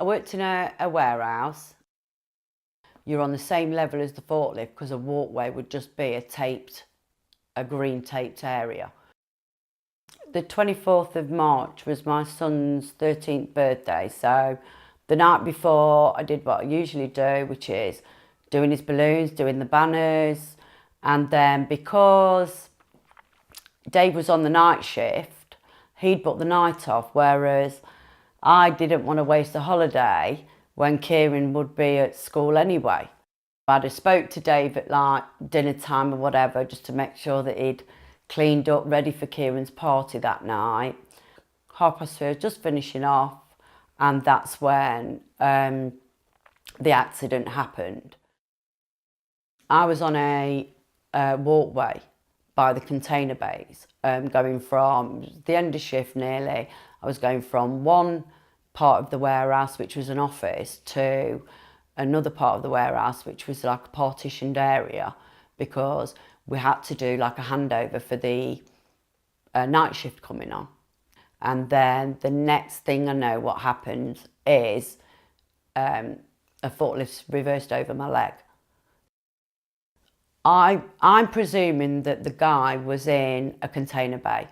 I worked in a warehouse. You're on the same level as the forklift because a walkway would just be a green taped area. The 24th of March was my son's 13th birthday, so the night before I did what I usually do, which is doing his balloons, doing the banners, and then because Dave was on the night shift, he'd booked the night off, whereas I didn't want to waste a holiday when Kieran would be at school anyway. I'd have spoke to Dave at like dinner time or whatever just to make sure that he'd cleaned up, ready for Kieran's party that night. 3:30, just finishing off, and that's when the accident happened. I was on a walkway by the container bays, going from the end of shift nearly. I was going from one part of the warehouse, which was an office, to another part of the warehouse, which was like a partitioned area, because we had to do like a handover for the night shift coming on. And then the next thing I know what happened is a forklift reversed over my leg. I'm presuming that the guy was in a container bay,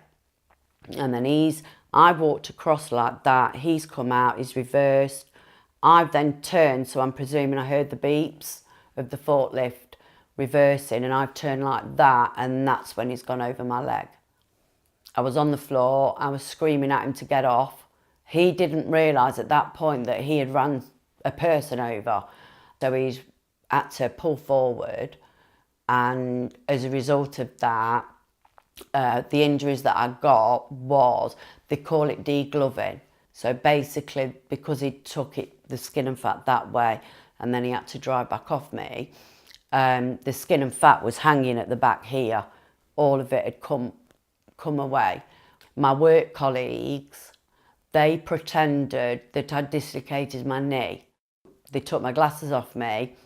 and then I walked across like that, he's come out, he's reversed. I've then turned, so I'm presuming I heard the beeps of the forklift reversing, and I've turned like that, and that's when he's gone over my leg. I was on the floor, I was screaming at him to get off. He didn't realise at that point that he had run a person over, so he's had to pull forward, and as a result of that, the injuries that I got was, they call it degloving. So basically, because he took the skin and fat that way, and then he had to drive back off me, the skin and fat was hanging at the back here. All of it had come away. My work colleagues, they pretended that I'd dislocated my knee. They took my glasses off me,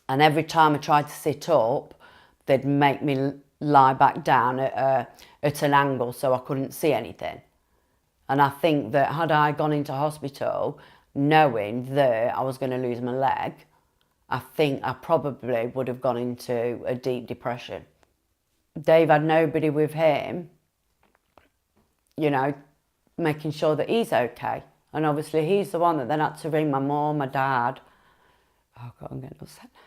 and every time I tried to sit up, they'd make me lie back down at an angle so I couldn't see anything. And I think that had I gone into hospital knowing that I was going to lose my leg, I think I probably would have gone into a deep depression. Dave had nobody with him, you know, making sure that he's okay. And obviously he's the one that then had to ring my mum, my dad. Oh God, I'm getting upset now.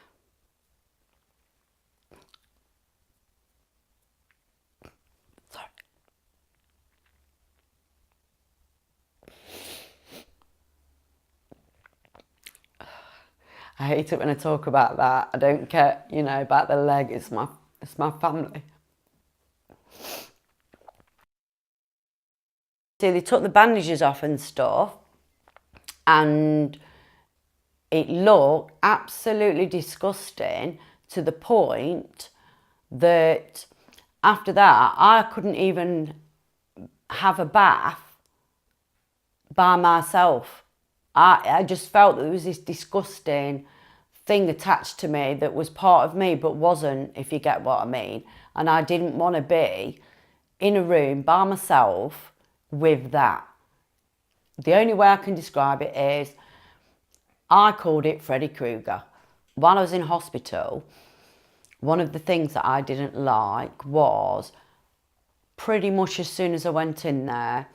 I hate it when I talk about that. I don't care, you know, about the leg. It's my family. So they took the bandages off and stuff, and it looked absolutely disgusting to the point that after that I couldn't even have a bath by myself. I just felt that there was this disgusting thing attached to me that was part of me but wasn't, if you get what I mean. And I didn't want to be in a room by myself with that. The only way I can describe it is, I called it Freddy Krueger. While I was in hospital, one of the things that I didn't like was, pretty much as soon as I went in there,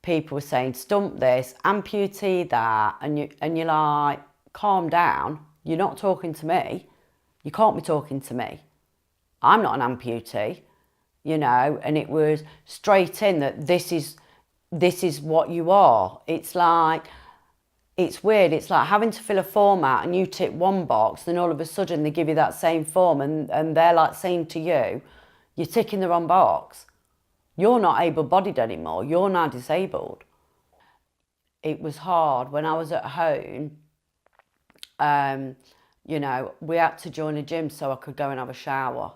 people were saying, stump this, amputee that, and you're like, calm down, you're not talking to me. You can't be talking to me. I'm not an amputee, you know, and it was straight in that this is what you are. It's like, it's weird, it's like having to fill a form out and you tick one box, then all of a sudden they give you that same form and they're like saying to you, you're ticking the wrong box. You're not able-bodied anymore, you're now disabled. It was hard. When I was at home, you know, we had to join a gym so I could go and have a shower.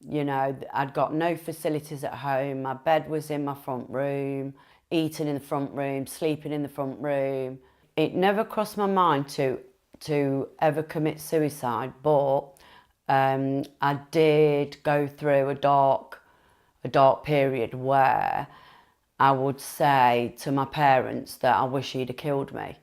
You know, I'd got no facilities at home. My bed was in my front room, eating in the front room, sleeping in the front room. It never crossed my mind to ever commit suicide, but I did go through a dark period where I would say to my parents that I wish he'd have killed me.